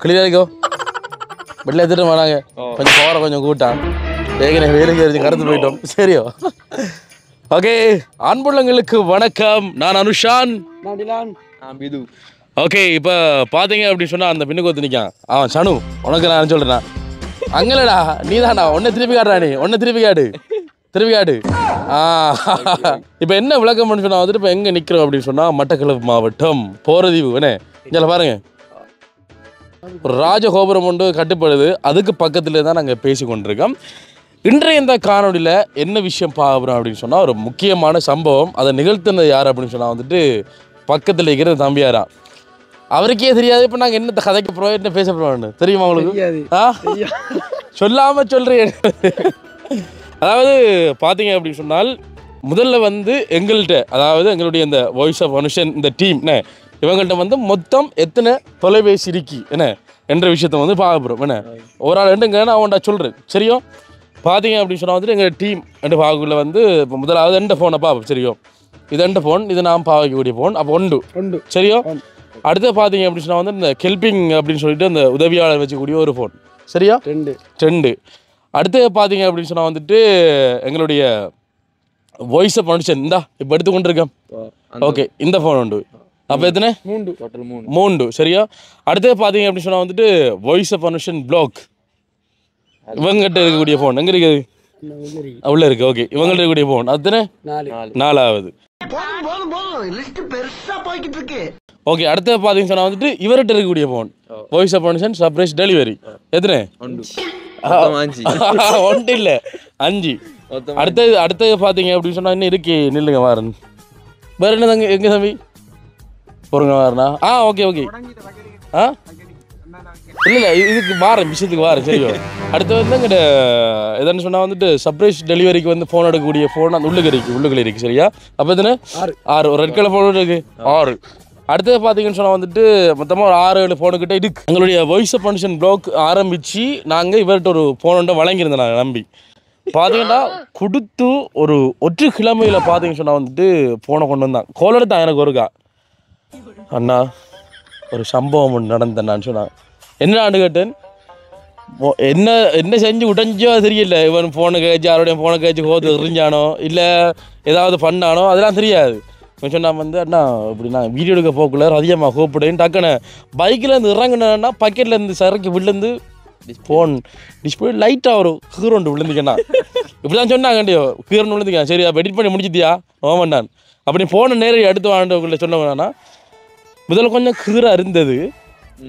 கிளியரிக்கோ வெளில எடுத்துட்டு வராங்க கொஞ்சம் போகிற கொஞ்சம் கூட்டான் ஏற்கனவே வேலைக்கு வச்சு கடந்து போயிட்டோம் சரியோ ஓகே அன்புள்ளங்களுக்கு வணக்கம் நான் அனுஷான் ஓகே இப்போ பார்த்தீங்க அப்படின்னு சொன்னால் அந்த பின்னுக்கு ஒத்து நிற்கான் அவன் சனு உனக்கு நான் சொல்கிறேன் அங்கேலடா நீ தான்டா ஒன்றை திருப்பி காட்டுறா நீ ஒன்றை திருப்பி காடு இப்போ என்ன விளக்கம் பண்ணி சொன்னால் வந்துட்டு இப்போ எங்கே நிற்கிறோம் அப்படின்னு சொன்னால் மட்டக்களப்பு மாவட்டம் போரதீவு என்ன இங்கே பாருங்க ஒரு ராஜகோபுரம் ஒன்று கட்டுப்படுது அதுக்கு பக்கத்துல தான் நாங்கள் பேசி கொண்டிருக்கோம் இன்றைய இந்த காணொலியில் என்ன விஷயம் பார்க்குறோம் அப்படின்னு சொன்னால் ஒரு முக்கியமான சம்பவம் அதை நிகழ்த்தினது யார் அப்படின்னு சொன்னால் வந்துட்டு பக்கத்தில் இருக்கிற தம்பியாரா அவருக்கே தெரியாது இப்போ நாங்கள் என்ன கதைக்கு போகிறோம் என்ன பேச போகிறோம்னு தெரியுமா உங்களுக்கு சொல்லாமல் சொல்கிறேன் அதாவது பார்த்தீங்க அப்படின்னு சொன்னால் முதல்ல வந்து எங்கள்கிட்ட அதாவது எங்களுடைய இந்த வாய்ஸ் ஆஃப் அனுஷன் இந்த டீம் என்ன இவங்கள்ட்ட வந்து மொத்தம் எத்தனை தொலைபேசி இருக்கி என்ன என்ற விஷயத்த வந்து பார்க்க போகிறோம் என்ன ஒரு ஆள் ரெண்டுங்க நான் அவன்டா சொல்கிறேன் சரியோ பார்த்தீங்க அப்படின்னு சொன்னால் வந்துட்டு எங்கள் டீம் ரெண்டு பார்க்கக்குள்ள வந்து இப்போ முதலாவது எந்த ஃபோனை பார்ப்போம் சரியோ இது எந்த ஃபோன் இது நான் பார்க்கக்கூடிய ஃபோன் அப்போ ஒன்று சரியோ அடுத்து பார்த்தீங்க அப்படின்னு சொன்னால் வந்து இந்த ஹெல்பிங் அப்படின்னு சொல்லிட்டு அந்த உதவியாளர் வச்சுக்கூடிய ஒரு ஃபோன் சரியா ரெண்டு அடுத்து பார்த்தீங்க அப்படின்னு சொன்னால் வந்துட்டு எங்களுடைய வாய்ஸ் ஆஃப் ஃபங்க்ஷன் இந்தா இப்போ எடுத்துக்கொண்டு இருக்கேன் ஓகே இந்த ஃபோன் உண்டு அப்போ எத்தனை மூன்று சரியா அடுத்து பார்த்தீங்க அப்படின்னு சொன்னால் வந்துட்டு வாய்ஸ் ஆஃப் ஃபங்க்ஷன் பிளாக் இவங்ககிட்ட இருக்கக்கூடிய ஃபோன் எங்கே இருக்குது உள்ள இருக்கு ஓகே இவங்கள்ட்ட இருக்கக்கூடிய ஃபோன் அதுதானே நாலாவது ஓகே அடுத்த பார்த்தீங்கன்னு சொன்னால் வந்துட்டு இவர்கிட்ட இருக்கக்கூடிய phone voice of function surprise delivery எத்தனை ஒன்று இல்லை 5 அடுத்தது பார்த்தீங்க அப்படின்னு சொன்னால் இன்னும் இருக்கு நில்லுங்க வாரன் வேறு என்ன தங்க எங்கே தம்பி பொறுங்க வாரண்ணா ஓகே இல்லை இதுக்கு வாரேன் விஷயத்துக்கு வாரேன் சரியோ அடுத்து வந்து எங்கிட்ட எதான்னு சொன்னால் வந்துட்டு சர்ப்ரைஸ் டெலிவரிக்கு வந்து ஃபோன் எடுக்கக்கூடிய ஃபோன் அந்த உள்ளுக்குள்ள இருக்கு சரியா அப்போ எத்தனை 6 ஒரு ரெட் கலர் ஃபோன் இருக்கு 6 அடுத்தது பார்த்தீங்கன்னு சொன்னால் வந்துட்டு மொத்தமாக ஒரு 6-7 ஃபோனுக்கிட்ட இருக்கு எங்களுடைய வாய்ஸ் ஆஃப் ஃபங்க்ஷன் பிளாக் ஆரம்பித்து நாங்கள் இவர்கிட்ட ஒரு ஃபோன் ஒன்று வழங்கியிருந்தேன் நாங்கள் நம்பி பார்த்தீங்கன்னா கொடுத்து ஒரு ஒற்று கிழமையில் பார்த்தீங்கன்னு சொன்னால் வந்துட்டு ஃபோனை கொண்டு வந்தான் கோல் எடுத்தான் எனக்கு ஒருக்கா அண்ணா ஒரு சம்பவம் ஒன்று நடந்தேன் நான் சொன்னான் என்ன ஆண்டு கேட்டேன் என்ன செஞ்சு உடஞ்சோ தெரியல இவன் ஃபோனை கேச்சு யாரோடைய ஃபோனை கேச்சு கோத்து எறிஞ்சானோ இல்லை ஏதாவது பண்ணானோ அதெல்லாம் தெரியாது இவன் சொன்னால் வந்து அண்ணா இப்படி நான் வீடியோ எடுக்க போக்குள்ள அதிகமாக கூப்பிடுன்னு டக்குன்னு பைக்கில் இருந்து இறங்கினேன்னா பக்கெட்டில் இருந்து சரக்கு விழுந்து ஃபோன் டிஸ்பிளே லைட்டாக ஒரு கீரோண்டு விழுந்துக்கண்ணா இப்படி தான் சொன்னாங்கண்டியோ கீரோண்டு விழுந்துக்கேன் சரி அப்போ எடிட் பண்ணி முடிச்சிட்டியா ஓமன் நான் அப்படி ஃபோனை நேரம் அடுத்து வாண்டவங்களை சொன்னவனா முதல்ல கொஞ்சம் கீராக இருந்தது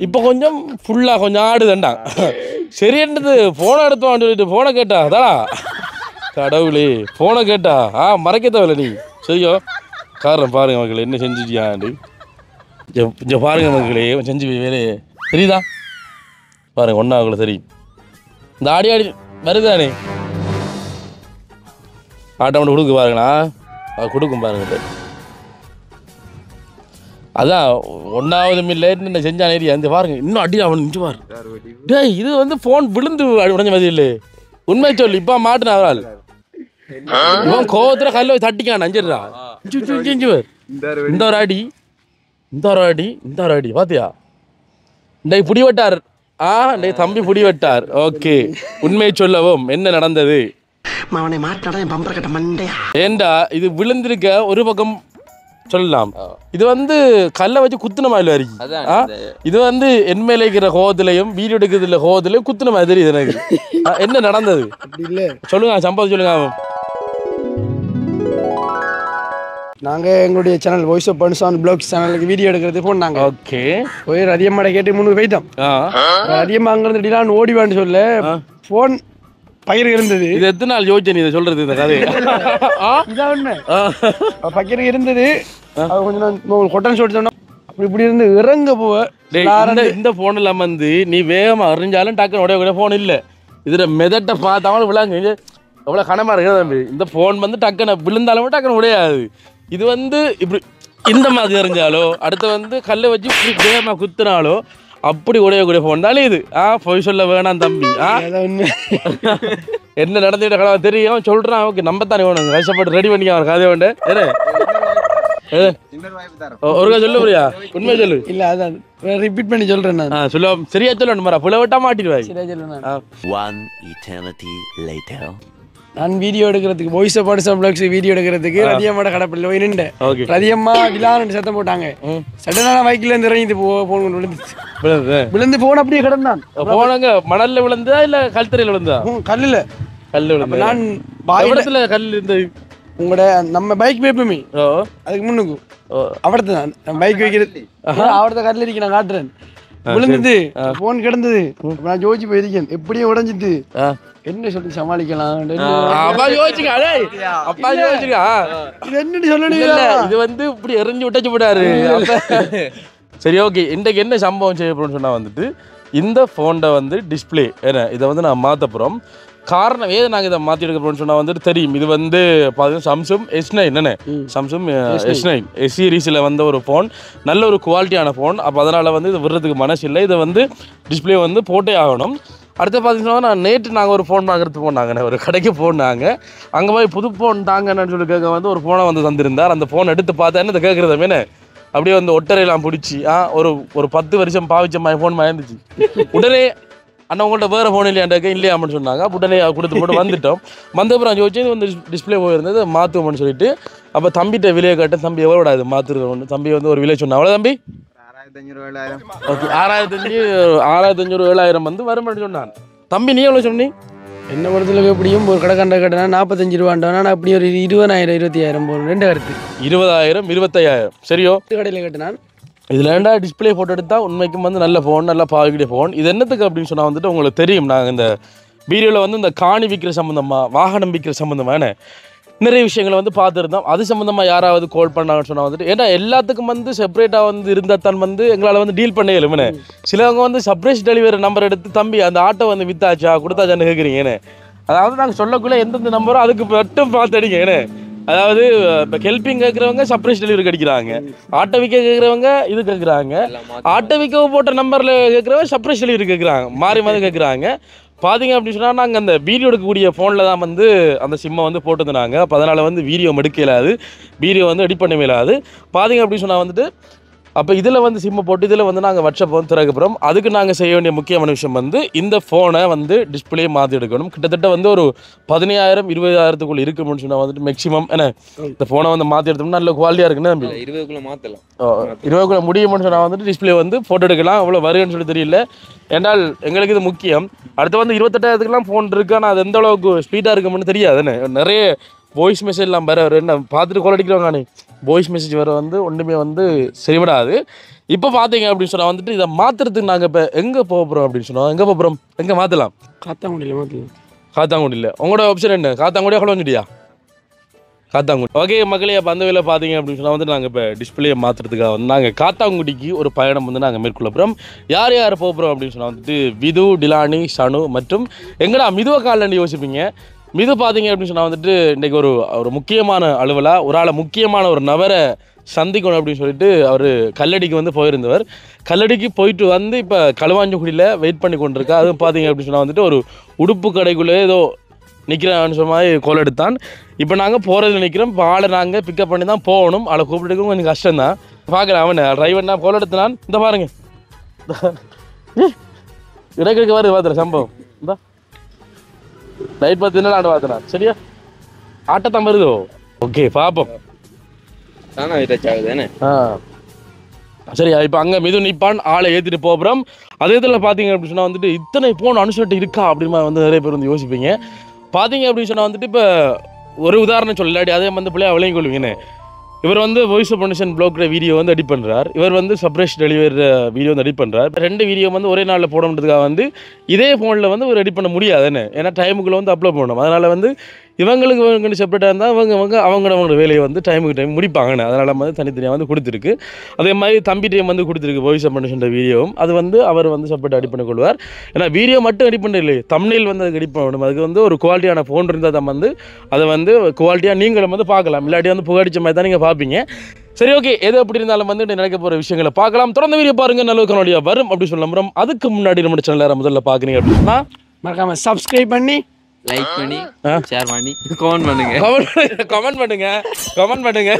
இப்போ கொஞ்சம் ஃபுல்லாக கொஞ்சம் ஆடுதண்டா சரின்றது ஃபோனை எடுத்துவான்னு சொல்லிட்டு ஃபோனை கேட்டா அதாடா கடவுளே ஃபோனை கேட்டா மறைக்க தேவையில்ல நீ சரியோ காரணம் பாருங்க மக்களே என்ன செஞ்சுட்டியாண்டு கொஞ்சம் பாருங்க மக்களே செஞ்சு வேலையே தெரியுதா பாருங்க ஒன்றாக்குள்ள சரி இந்த ஆடி வருதானே ஆட்டோமேட்டிக் கொடுக்க பாருங்களா கொடுக்கும் பாருங்க அதான் ஒன்றாவது மில்லேட்டு என்ன செஞ்சான் ஏரியா இந்த பாருங்க இன்னும் அடி அவன் நின்று பாரு டேய் இது வந்து ஃபோன் விழுந்து உடஞ்ச மாதிரி இல்லை உண்மை சொல்லு இப்போ மாட்டின அவரால் இவன் கோவத்தில் கல்ல தட்டிக்கான் அஞ்சிடுறா இந்த ஒரு அடி பாத்தியா டேய் புடி வெட்டார் டேய் தம்பி புடி வெட்டார் ஓகே உண்மை சொல்லவும் என்ன நடந்தது ஏண்டா இது விழுந்திருக்க ஒரு பக்கம் சொல்லலாம் இது வந்து கல்லை வச்சு குத்துன மாதிரி வரைக்கும் இது வந்து என் மேல இருக்கிற கோவத்திலையும் வீடியோ எடுக்கிறதுல கோவத்திலையும் குத்துன மாதிரி தெரியுது எனக்கு என்ன நடந்தது சொல்லுங்க சம்பவம் சொல்லுங்க நாங்கள் எங்களுடைய channel voice of function blocks சேனலுக்கு வீடியோ எடுக்கிறது போனாங்க ஓகே போய் ரதியம்மாட கேட்டு முன்னுக்கு போயிட்டோம் ரதியம்மா அங்கிருந்து டிலான்னு ஓடிவான்னு சொல்ல ஃபோன் பயிர் இருந்தது இது எத்தனை நாள் யோசிச்சு நீ இதை சொல்றது இந்த கதை இதான் உண்மை பயிர் இருந்தது அது கொஞ்சம் கொட்டன் சொல்லி சொன்னோம் அப்படி இப்படி இருந்து இறங்க போவ இந்த ஃபோன் இல்லாமல் வந்து நீ வேகமாக அறிஞ்சாலும் டக்குன்னு உடைய ஃபோன் இல்லை இதில் மெதட்டை பார்த்தாலும் விழாங்க எவ்வளோ கனமாக இருக்குது தம்பி இந்த ஃபோன் வந்து டக்குன்னு விழுந்தாலும் டக்குன்னு உடையாது இது வந்து இப்படி இந்த மாதிரி அறிஞ்சாலோ அடுத்து வந்து கல்லை வச்சு இப்படி வேகமாக குத்துனாலோ அப்படி உடையக்கூடிய ஃபோன் தானே இது போய் சொல்ல வேணாம் தம்பி என்ன நடந்துகிட்ட கடவுள் தெரியும் சொல்கிறான் ஓகே நம்ம தானே வேணும் கஷ்டப்பட்டு ரெடி பண்ணிக்க அவர் கதை வேண்டு ஒருக்கா சொல்லு பிரியா உண்மை சொல்லு இல்ல அதான் ரிப்பீட் பண்ணி சொல்றேன் நான் சொல்ல சரியா சொல்லணும் மரா புல விட்டா மாட்டிடுவாய் சரியா சொல்றேன் One eternity later. நான் வீடியோ எடுக்கிறதுக்கு வாய்ஸ் பாடுசா பிளாக்ஸ் வீடியோ எடுக்கிறதுக்கு ரதியம்மாட கடைப்பில் போய் நின்றேன் ஓகே ரதியம்மா டிலான்னு சத்தம் போட்டாங்க சடனா பைக்ல இருந்து இறங்கி போன் விழுந்துச்சு விழுந்து போன் அப்படியே கிடந்தான் போனாங்க மணல்ல விழுந்தா இல்ல கல்தரையில விழுந்தா கல்லுல கல்லு விழுந்தா நான் இடத்துல கல் இருந்தது உங்களோட நம்ம பைக் வைப்போமே அதுக்கு முன்னுக்கு அவடத்து தான் பைக் வைக்கிறது அவடத்த கல்ல இருக்கு நான் காட்டுறேன் விழுந்தது போன் கிடந்தது நான் யோசிச்சு போயிருக்கேன் எப்படியும் உடஞ்சிட்டு என்ன சொல்லி சமாளிக்கலாம் அப்பா யோசிச்சுக்க அப்பா யோசிச்சுக்கா என்னன்னு சொல்லணும் இது வந்து இப்படி எரிஞ்சு விட்டாச்சு போட்டாரு சரி ஓகே இன்றைக்கு என்ன சம்பவம் செய்ய போறோம்னு சொன்னா வந்துட்டு இந்த ஃபோன்ட வந்து டிஸ்பிளே ஏன்னா இதை வந்து நான் மாற்ற போகிறோம் காரணம் ஏது நாங்கள் இதை மாற்றி எடுக்க போகிறோம்னு சொன்னால் வந்துட்டு தெரியும் இது வந்து பார்த்தீங்கன்னா சாம்சங் S9 என்னென்ன சாம்சங் S9 S சீரீஸில் வந்த ஒரு ஃபோன் நல்ல ஒரு குவாலிட்டியான ஃபோன் அப்போ அதனால் வந்து இது விடுறதுக்கு மனசு இல்லை இதை வந்து டிஸ்பிளே வந்து போட்டே ஆகணும் அடுத்து பார்த்தீங்கன்னா நான் நேற்று நாங்கள் ஒரு ஃபோன் வாங்குறதுக்கு போனாங்க ஒரு கடைக்கு போனாங்க அங்கே போய் புது ஃபோன் தாங்கன்னு சொல்லி கேட்க வந்து ஒரு ஃபோனை வந்து தந்திருந்தார் அந்த ஃபோன் எடுத்து பார்த்தா என்ன கேட்குறது மேனே அப்படியே வந்து ஒட்டரையெல்லாம் பிடிச்சி ஒரு 10 வருஷம் பாவிச்ச ஃபோன் இருந்துச்சு உடனே அண்ணா உங்கள்கிட்ட வேறு ஃபோன் இல்லையாண்டாக்க இல்லையாமன்னு சொன்னாங்க உடனே கொடுத்து போட்டு வந்துட்டோம் வந்தப்பறம் யோசிச்சு வந்து டிஸ்பிளே போயிருந்தது மாற்றுவோம்னு சொல்லிட்டு அப்போ தம்பிகிட்ட விலையை கேட்டேன் தம்பி எவ்வளோடா இது மாற்றுறது ஒன்று தம்பி வந்து ஒரு விலை சொன்னா அவ்வளோ தம்பி ஓகே 6500 7000 வந்து வரும்னு சொன்னான் தம்பி நீ எவ்வளோ சொன்னி என்ன பொறுத்தளவுக்கு எப்படியும் ஒரு கடைக்கண்ட கட்டினா 45 ரூபாண்டானா அப்படி ஒரு 20,000 25,000 போகணும் ரெண்டு கருத்து 20,000 25,000 சரியோ கடையில் கட்டினான் இதில் ஏன்டா டிஸ்பிளே போட்டோ எடுத்தால் உண்மைக்கும் வந்து நல்ல ஃபோன் நல்லா பாவிக்கிட்டே ஃபோன் இது என்னத்துக்கு அப்படின்னு சொன்னால் வந்துட்டு உங்களுக்கு தெரியும் நாங்கள் இந்த வீடியோவில் வந்து இந்த காணி விற்கிற சம்மந்தமாக வாகனம் விற்கிற சம்மந்தமான நிறைய விஷயங்களை வந்து பார்த்துருந்தோம் அது சம்மந்தமாக யாராவது கால் பண்ணாங்கன்னு சொன்னால் வந்துட்டு ஏன்னா எல்லாத்துக்கும் வந்து செப்பரேட்டாக வந்து இருந்தால் தான் வந்து எங்களால் வந்து டீல் பண்ண இயலுமே சிலவங்க வந்து சர்ப்ரைஸ் டெலிவரி நம்பர் எடுத்து தம்பி அந்த ஆட்டோ வந்து வித்தாச்சா கொடுத்தாச்சான்னு கேட்குறீங்கன்னு அதாவது நாங்கள் சொல்லக்குள்ளே எந்தெந்த நம்பரோ அதுக்கு மட்டும் பார்த்துடிங்க ஏன்னு அதாவது இப்போ ஹெல்பிங் கேட்குறவங்க சர்ப்ரைஸ் டெலிவரி கிடைக்கிறாங்க ஆட்டோ விற்க கேட்குறவங்க இது கேட்குறாங்க ஆட்டோ விற்க போட்ட நம்பரில் கேட்குறவங்க சர்ப்ரைஸ் டெலிவரி கேட்குறாங்க மாறி மாறி கேட்குறாங்க பார்த்தீங்க அப்படின்னு சொன்னால் நாங்கள் அந்த வீடியோ எடுக்கக்கூடிய ஃபோனில் தான் வந்து அந்த சிம்மை வந்து போட்டுருந்தாங்க அப்போ அதனால் வந்து வீடியோ எடுக்க இயலாது வீடியோ வந்து எடிட் பண்ண இயலாது பார்த்தீங்க அப்படின்னு சொன்னால் வந்துட்டு அப்போ இதில் வந்து சிம்மை போட்டு இதில் வந்து நாங்கள் வாட்ஸ்அப் வந்து திறக்கப்புறம் அதுக்கு நாங்கள் செய்ய வேண்டிய முக்கியமான விஷயம் வந்து இந்த ஃபோனை வந்து டிஸ்பிளே மாற்றி எடுக்கணும் கிட்டத்தட்ட வந்து ஒரு 15,000 20,000 இருக்குன்னு சொன்னால் வந்துட்டு மேக்ஸிமம் ஏன்னா இந்த ஃபோனை வந்து மாற்றி எடுத்தோம்னா நல்ல குவாலிட்டியாக இருக்குன்னு 20 மாற்றலாம் 20 முடியும்னு சொன்னால் வந்துட்டு டிஸ்பிளே வந்து ஃபோட்டோ எடுக்கலாம் அவ்வளோ வருதுன்னு சொல்லி தெரியல ஏன்னால் எங்களுக்கு இது முக்கியம் அடுத்து வந்து 28,000 ஃபோன் இருக்கு ஆனால் அது எந்த அளவுக்கு ஸ்பீடாக இருக்கும்னு தெரியாது நிறைய வாய்ஸ் மெசேஜ்லாம் வர என்ன பார்த்துட்டு கால் அடிக்கிறவங்க வாய்ஸ் மெசேஜ் வர வந்து ஒன்றுமே வந்து சரிவிடாது இப்போ பார்த்தீங்க அப்படின்னு சொன்னால் வந்துட்டு இதை மாற்றுறதுக்கு நாங்கள் இப்போ எங்கே போக போகிறோம் அப்படின்னு சொன்னோம் எங்கே போகிறோம் எங்கே மாற்றலாம் காத்தாங்குடியில் உங்களோட ஆப்ஷன் என்ன காத்தாங்குடியா குழஞ்சிட்டியா காத்தாங்குடி ஓகே மக்களே அப்போ அந்த வேலை பார்த்தீங்க அப்படின்னு சொன்னால் வந்து நாங்கள் இப்போ டிஸ்பிளே மாற்றுறதுக்காக வந்து நாங்கள் காத்தாங்குடிக்கு ஒரு பயணம் வந்து நாங்கள் மேற்கொள்ள போகிறோம் யார் யார் போக போகிறோம் அப்படின்னு சொன்னால் வந்துட்டு விது டிலானி சனு மற்றும் எங்கடா மிதுவ காலில் யோசிப்பீங்க மிது பார்த்தீங்க அப்படின்னு சொன்னால் வந்துட்டு இன்றைக்கி ஒரு முக்கியமான அலுவலாக ஒரு ஆளை முக்கியமான ஒரு நபரை சந்திக்கணும் அப்படின்னு சொல்லிட்டு அவர் கல்லடிக்கு வந்து போயிருந்தவர் கல்லடிக்கு போயிட்டு வந்து இப்போ களுவாஞ்சக்குடியில் வெயிட் பண்ணி கொண்டிருக்கா அதுவும் பார்த்தீங்க அப்படின்னு சொன்னால் வந்துட்டு ஒரு உடுப்பு கடைக்குள்ளே ஏதோ நிற்கிறான்னு சொன்ன மாதிரி கோல் எடுத்தான் இப்போ நாங்கள் போகிறதுல நிற்கிறோம் இப்போ ஆளை நாங்கள் பிக்கப் பண்ணி தான் போகணும் ஆளை கூப்பிட்டுக்கும் கொஞ்சம் கஷ்டம்தான் பார்க்குறேன் அவனை டிரைவர் நான் கோல் எடுத்தான் இந்த பாருங்க இடைக்கிழக்கு வருது பார்த்துறேன் சம்பவம் இந்த லைட் பார்த்து என்ன ஆட பார்த்தேன் சரியா ஆட்டத்தான் வருதோ ஓகே பார்ப்போம் சரி இப்போ அங்கே மிது நிற்பான் ஆளை ஏற்றிட்டு போகிறோம் அதே இதில் பார்த்தீங்க அப்படின்னு சொன்னால் வந்துட்டு இத்தனை ஃபோன் அனுசரிட்டு இருக்கா அப்படிமா வந்து நிறைய பேர் வந்து யோசிப்பீங்க பார்த்தீங்க அப்படின்னு சொன்னால் வந்துட்டு இப்போ ஒரு உதாரணம் சொல்லலாடி அதே வந்து பிள்ளையா விளையும் கொள்வீங்கன்னு இவர் வந்து வாய்ஸ் ஆஃப் மனுஷன் ப்ளாக்ற வீடியோ வந்து எடிட் பண்ணுறார் இவர் வந்து சர்ப்ரைஸ் டெலிவரி வீடியோ வந்து எடிட் பண்ணுறார் 2 வீடியோ வந்து ஒரே நாளில் போடணுன்றதுக்காக வந்து இதே ஃபோனில் வந்து ஒரு எடிட் பண்ண முடியாதுன்னு ஏன்னா டைமுக்குள்ளே வந்து அப்லோட் பண்ணணும் அதனால் வந்து இவங்களுக்கு செப்பரேட்டாக இருந்தால் அவங்களோட வேலையை வந்து டைமுக்கு முடிப்பாங்கன்னு அதனால் வந்து தனித்தனியாக வந்து கொடுத்துருக்கு அதே மாதிரி தம்பி டைம் வந்து கொடுத்துருக்கு வாய்ஸ் ஆஃப் மனுஷன் வீடியோவும் அது வந்து அவர் வந்து செப்பரேட்டாக எடிட் பண்ணி கொள்வார் ஏன்னா வீடியோ மட்டும் எடிட் பண்ண இல்லை தமிழில் வந்து அதுக்கு எடிட் பண்ணணும் அதுக்கு வந்து ஒரு குவாலிட்டியான ஃபோன் இருந்தால் தான் வந்து அதை வந்து குவாலிட்டியாக நீங்களும் வந்து பார்க்கலாம் இல்லாட்டி வந்து புகடிச்ச மாதிரி தான் நீங்கள் பார்ப்பீங்க சரி ஓகே எது எப்படி இருந்தாலும் வந்து நடக்க போகிற விஷயங்களை பார்க்கலாம் தொடர்ந்து வீடியோ பாருங்க நல்ல கனோடியா வரும் அப்படி சொல்ல நம்புறோம் அதுக்கு முன்னாடி நம்ம சேனலை முதல்ல பார்க்குறீங்க அப்படின்னா மறக்காம சப்ஸ்கிரைப் பண்ணி லைக் பண்ணி ஷேர் பண்ணி கமெண்ட் பண்ணுங்க கமெண்ட் பண்ணுங்க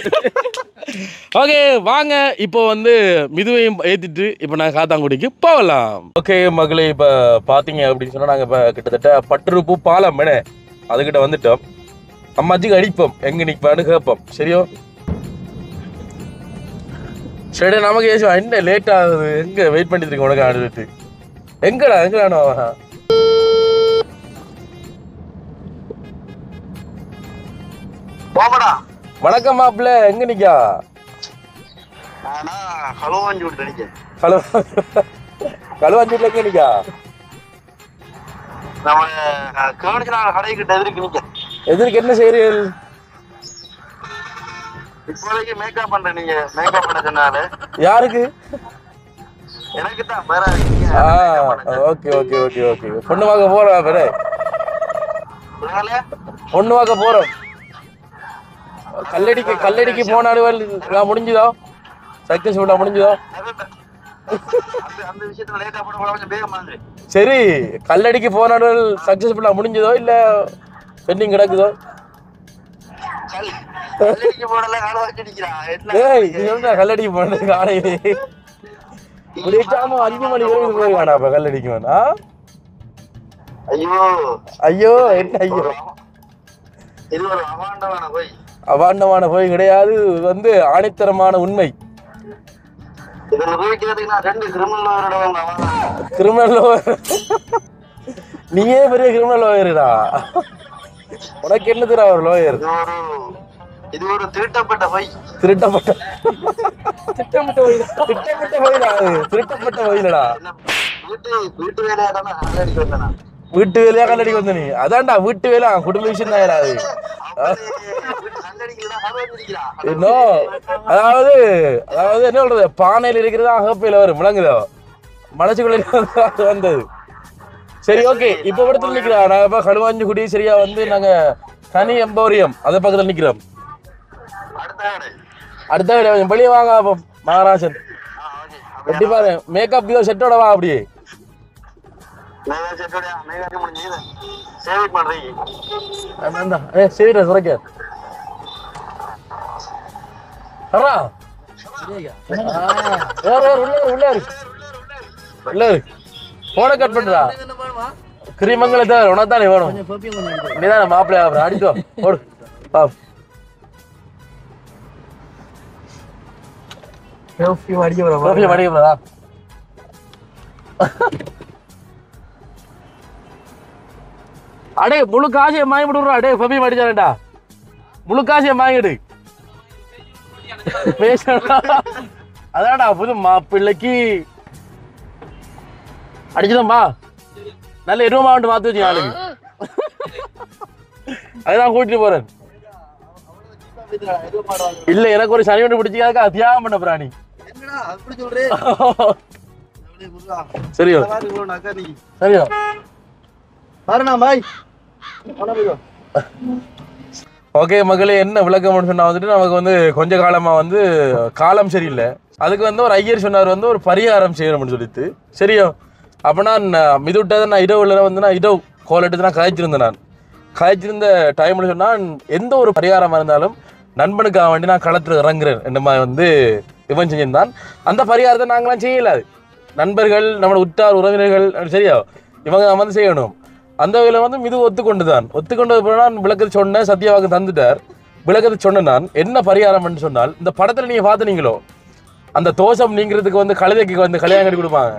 ஓகே வாங்க இப்போ வந்து மிதுவையும் ஏத்திட்டு இப்போ நான் காத்தாங்குடிக்கு போகலாம். ஓகே மகளே, இப்போ பார்த்தீங்க அப்படின்னு சொன்னால் நாங்கள் இப்போ கிட்டத்தட்ட பட்டுருப்பு பாலம் அதுக்கிட்ட வந்துட்டோம். அம்மாச்சிக்கு அடிப்போம் எங்கே நிற்பான்னு கேட்போம். சரியோ? சரி நமக்கு ஏசுவா என்ன லேட் ஆகுது, எங்கே வெயிட் பண்ணிட்டு இருக்கேன் உனக்கு ஆடுட்டு. எங்கடா வணக்கம் மாப்பிள்ள, எங்க நிக்கா? களுவாஞ்சூர்ல எங்க நிக்கா? எதற்கு என்ன செய்றீர்கள்? இப்போதைக்கு மேக்கப் பண்றேன். நீங்க மேக்கப் பண்ண சொன்னாலே யாருக்கு? எனக்கு தான். Okay okay okay okay. பொண்ணு பார்க்க போறோம் பேரு. பொண்ணு பார்க்க போறோம். கல்லடிக்கு போனாலும் முடிஞ்சுதோ? சக்சஸ் பண்ண முடிஞ்சுதோ? அந்த விஷயத்துல லேட்டா போட கொஞ்சம் வேகமாங்க. சரி, கல்லடிக்கு போனாலும் சக்சஸ் பண்ண முடிஞ்சதோ இல்ல பெண்டிங் கிடக்குதோ? கல்லடிக்கு போடல கால வச்சு அடிக்கிறா. கல்லடிக்கு போனது காலையிலே முடிக்காம 5 மணி வரைக்கும் போய் வேணா அப்ப கல்லடிக்கு வேணா. ஐயோ என்ன ஐயோ, இது ஒரு அவாண்டமான போய். அவாண்டமான போய் கிடையாது, இது வந்து ஆணித்தரமான உண்மை. இதுல போய்க்கிறதுக்கு நான் 2 கிரிமினல் நீயே பெரிய கிரிமினல் லோயருடா. உனக்கு என்ன தெரியா ஒரு லோயர்? இது ஒரு திருட்டப்பட்ட போய். திருட்டப்பட்ட போயிலடா. வீட்டு வேலையா தானே கல்லடிக்கு வந்தேன். வீட்டு வேலையா கல்லடிக்கு வந்த நீ? அதான்டா வீட்டு வேலை, குடும்ப விஷயம் தான் அது. அதாவது என்ன சொல்றது, பானையில இருக்கிறதா அகப்பையில வரும், முழங்குதோ மனசுக்குள்ள வந்தது. சரி ஓகே, இப்ப இடத்துல நிக்கிறா. நாங்க இப்ப களுவாஞ்சிக்குடி சரியா வந்து நாங்க கனி எம்போரியம் அதை பக்கத்துல நிக்கிறோம். அடுத்த கொஞ்சம் வெளியே வாங்க மகாராஜன். எப்படி பாரு மேக்கப் இதோ செட்டோட வா. அப்படியே சரிடா சுரைக்க போன கட் பண்றா. கிரிமங்கலத்தை உனத்தானே வேணும், நீதானே மாப்பிள்ளையா? அப்புறம் அடிச்சோம் போடு. அடே முழு காசையை வாங்கி விடுறா. அடே பபியம் அடிச்சானடா, முழு காசையை வாங்கிடு. அதான்டா புது மாப்பிள்ளைக்கு அடிச்சுதான்பா. நல்ல 20 மாவட்டம் மாத்து வச்சு ஆளுக்கு. அதுதான் கூட்டிட்டு போறேன். இல்ல எனக்கு ஒரு சனி ஒன்று பிடிச்சிக்காக்கா தியாகம் பண்ண பிராணி. சரியோ சரியோ ஓகே மகளே, என்ன விளக்கம் சொன்னா வந்துட்டு நமக்கு வந்து கொஞ்ச காலமா வந்து காலம் சரியில்லை. அதுக்கு வந்து ஒரு ஐயர் சொன்னார் வந்து ஒரு பரிகாரம் செய்யணும்னு சொல்லிட்டு. சரியோ அப்போ நான் இது விட்டதை நான் இரவுல வந்து நான் இரவு கோல் எடுத்து நான் காய்ச்சிருந்த டைம்ல சொன்னால் எந்த ஒரு பரிகாரமாக இருந்தாலும் நண்பனுக்காக வேண்டி நான் களத்தில் இறங்குறேன் என்ற மாதிரி வந்து இவன் செஞ்சிருந்தான். அந்த பரிகாரத்தை நாங்களாம் செய்யலாது. நண்பர்கள், நம்மளோட உற்றார் உறவினர்கள் சரியா இவங்க வந்து செய்யணும். அந்த வகையில் வந்து மிது ஒத்துக்கொண்டது போனால் நான் விளக்கத்தை சொன்னேன். சத்யாவாக்கு தந்துட்டார். விளக்கத்தை சொன்னேன் நான் என்ன பரிகாரம்னு சொன்னால், இந்த படத்தில் நீங்கள் பார்த்துனீங்களோ அந்த தோஷம் நீங்கிறதுக்கு வந்து கழுதைக்கு வந்து கல்யாணம் கட்டி கொடுப்பாங்க.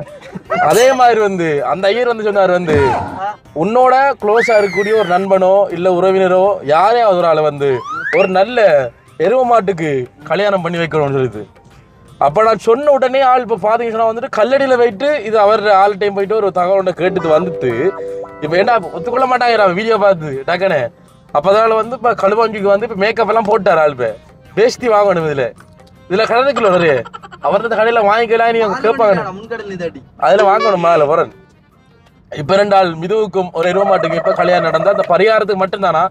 அதே மாதிரி வந்து அந்த ஐயர் வந்து சொன்னார் வந்து உன்னோட க்ளோஸா இருக்கக்கூடிய ஒரு நண்பனோ இல்லை உறவினரோ யாரையாவது ஒரு ஆளை வந்து ஒரு நல்ல எருவ மாட்டுக்கு கல்யாணம் பண்ணி வைக்கணும்னு சொல்லிது. அப்போ நான் சொன்ன உடனே ஆள் இப்போ பார்த்தீங்கன்னு சொன்னால் வந்துட்டு கல்லடியில் போயிட்டு இது அவர் ஆள் டைம் போயிட்டு ஒரு தகவலை கேட்டுட்டு வந்துட்டு இப்போ என்ன ஒத்துக்கொள்ள மாட்டாங்க வீடியோ பார்த்து டக்குன்னு. அப்போ அதனால் வந்து இப்போ களுவாஞ்சிக்கு வந்து இப்போ மேக்கப் எல்லாம் போட்டார் ஆள். இப்போ வேஷ்டி வாங்கணும் இதில் கடைக்குள்ள நிறைய அவர்கிட்ட கடையில் வாங்கிக்கலாம் நீ கேட்பாங்க. அதில் வாங்கணும் மேலே வரன். இப்போ 2 ஆள் மிதுவுக்கும் ஒரு 20 மாட்டுக்கு இப்போ கல்யாணம் நடந்தால் அந்த பரிகாரத்துக்கு மட்டும்தானா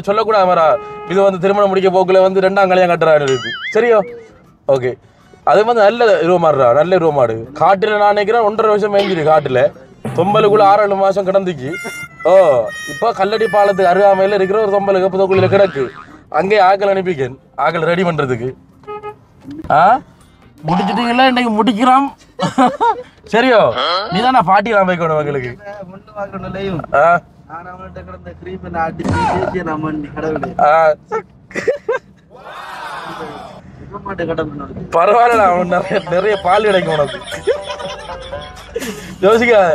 சொல்லக்கூடாது. மரா இது வந்து திருமணம் முடிக்க போக்கில் வந்து 2ஆம் கல்யாணம் கட்டுறாரு இருக்கு. சரியோ ஓகே. அது வந்து நல்ல 20 மாடுறா, நல்ல 20 மாடு. காட்டில் நான் நினைக்கிறேன் 1.5 வருஷம் மேய்ஞ்சிரு. காட்டில் தொம்பலுக்குள்ள 6-7 மாதம் கிடந்துச்சு. ஓ இப்போ கல்லடி பாலத்துக்கு அருகாமையில் இருக்கிற ஒரு தொம்பலுக்கு புதக்குழியில கிடக்கு. அங்கே ஆக்கள் அனுப்பிக்கேன், ஆக்கள் ரெடி பண்றதுக்கு. முடிச்சிட்டீங்களா? இன்னைக்கு முடிக்கிறோம். சரியோ? நீ தானே பாட்டி நான் வைக்கணும் மக்களுக்கு. பரவாயில்ல, அவன் நிறைய பால் கிடைக்கும் உனக்கு. யோசிக்காத,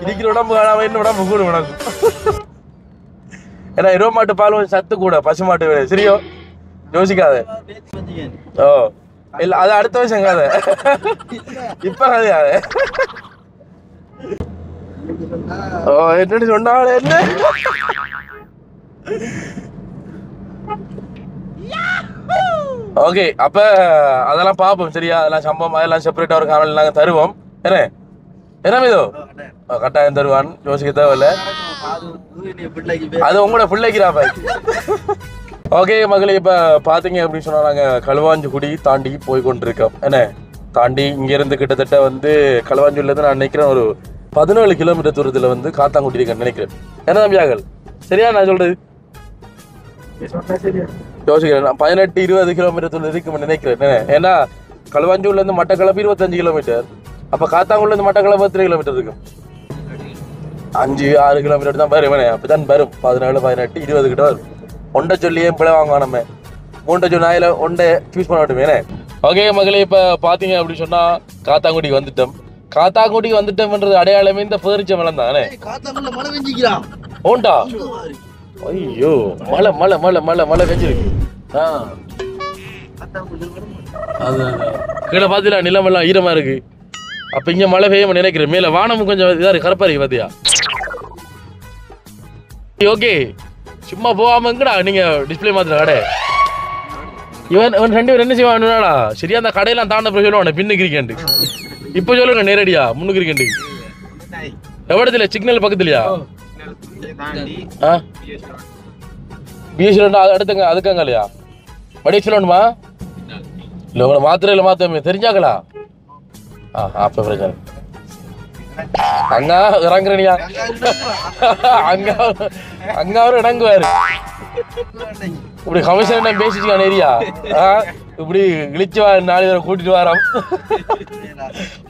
இருக்கிற உடம்பு காணாம இன்னும் உடம்பு கூட உனக்கு. ஏன்னா 20 மாட்டு பால் கொஞ்சம் சத்து கூட பசு மாட்டு வேலை. சரியோ? யோசிக்காத. ஓ இல்ல, அது அடுத்த வருஷம் கதை. இப்ப கதையாது. ஓ என்ன சொன்னாலே என்ன. ஓகே, அப்ப அதெல்லாம் பார்ப்போம். சரியா? அதெல்லாம் சம்பவம் அதெல்லாம் செப்பரேட்டா ஒரு காணொலி நாங்க தருவோம். என்ன மீதோ கட்டாயம் தருவான், யோசிக்க தேவையில்ல. அது உங்களோட பிள்ளைக்கிறா. ஓகே மகளே, இப்போ பார்த்தீங்க அப்படின்னு சொன்னால் நாங்கள் களுவாஞ்சிக்குடி தாண்டி போய் கொண்டிருக்கோம். என்ன தாண்டி இங்கேருந்து கிட்டத்தட்ட வந்து களுவாஞ்சூர்லேருந்து நான் நினைக்கிறேன் ஒரு 17 கிலோமீட்டர் தூரத்தில் வந்து காத்தாங்குடி இருக்கேன்னு நினைக்கிறேன். என்ன தம்பியாக்கள், சரியா நான் சொல்கிறது? யோசிக்கிறேன், நான் 18-20 கிலோமீட்டர் தூரம் இருக்குன்னு நினைக்கிறேன். ஏன்னா களுவாஞ்சூர்லேருந்து மட்டக்களப்பு 25 கிலோமீட்டர், அப்போ காத்தாங்குடிலேருந்து மட்டக்களப்பு 3 கிலோமீட்டர் இருக்கும். 5-6 கிலோமீட்டர் தான் வரும். அப்படி தான் வரும். 17, 18, 20 கிட்ட வரும். ஒன்றை சொல்லியே பிள்ளை வாங்குவோம். நம்ம 3 சொன்னாயில ஒன்றை சூஸ் பண்ண விட்டுமே. ஓகே மகளே, இப்போ பார்த்தீங்க அப்படின்னு சொன்னால் காத்தாங்குடிக்கு வந்துட்டோம். காத்தாங்குடிக்கு வந்துட்டோம்ன்றது அடையாளமே இந்த பேரிச்ச மலம் தானே. ஓண்டா, ஐயோ மழை மழை மழை மழை மழை பெஞ்சிருக்கு. அது கீழே பார்த்தீங்களா, நிலமெல்லாம் ஈரமாக இருக்கு. அப்போ இங்கே மழை பெய்யாம நினைக்கிறேன். மேலே வானமும் கொஞ்சம் இதாக இருக்கு, கருப்பா இருக்கு பார்த்தியா. ஓகே, சும்மா போகாமங்கடா நீங்க டிஸ்பிளே மாத்திர கடை. இவன் 2 பேர் என்ன செய்வான்டா, சரியா அந்த கடையெல்லாம் தாண்ட போய் சொல்லுவான் பின்னுக்கு இருக்கேன்ட்டு. இப்போ சொல்லுங்க நேரடியா முன்னுக்கு இருக்கேன்ட்டு. எவ்வளத்துல சிக்னல் பக்கத்துலயா? பிஎஸ்சி அடுத்தங்க அதுக்காங்க இல்லையா? வடிய சொல்லணுமா? இல்லை உங்களை மாத்திரையில் மாத்தமே தெரிஞ்சாங்களா? அப்போ பிரச்சனை அங்க இறங்குறனியா? அங்க அவரு இறங்குவாரு. இப்படி கமிஷன் பேசிச்சுக்கான ஏரியா இப்படி இழிச்சு 4 பேரை கூட்டிட்டு வரோம்.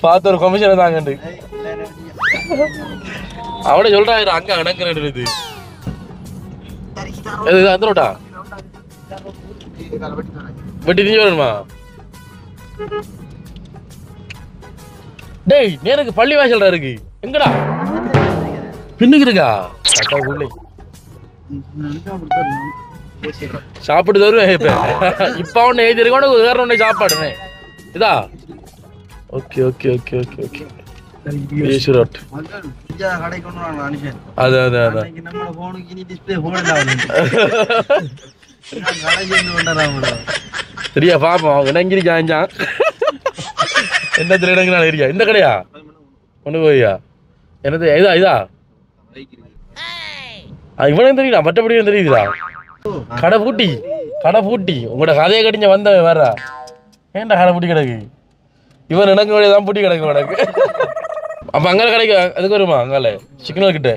பார்த்து ஒரு கமிஷனை தாங்கண்டு அவனே சொல்றான் அங்க இறங்குறேன். இது அந்த ரோட்டா வெட்டி திங்க வரணுமா? டேய் நேருக்கு பள்ளி வாசல்டா இருக்கு. எங்கடா பின்னுக்கு இருக்கா? சாப்பிட்டு தருவேன். இப்ப ஒன்னு எழுதி இருக்க வேற ஒண்ணு சாப்பாடுமே இதா. Okay okay okay okay okay. அது அது அதான் சரியா பாப்போம். அவங்க இணங்கிருக்கான் என்ன இடங்களால ஏரியா. இந்த கடையா கொண்டு போய்யா? என்னது இதா இதா இவனும் தெரியுதா? மற்றபடி தெரியுதுடா. கடை பூட்டி உங்களோட கதையை கடிஞ்ச வந்த வேற ஏன்டா கடை பூட்டி கிடக்கு? இவன் எனக்கு தான் பூட்டி கிடக்கு உனக்கு. அப்ப அங்கே கிடைக்க அதுக்கு வருமா? அங்கால சிக்னல் கிட்ட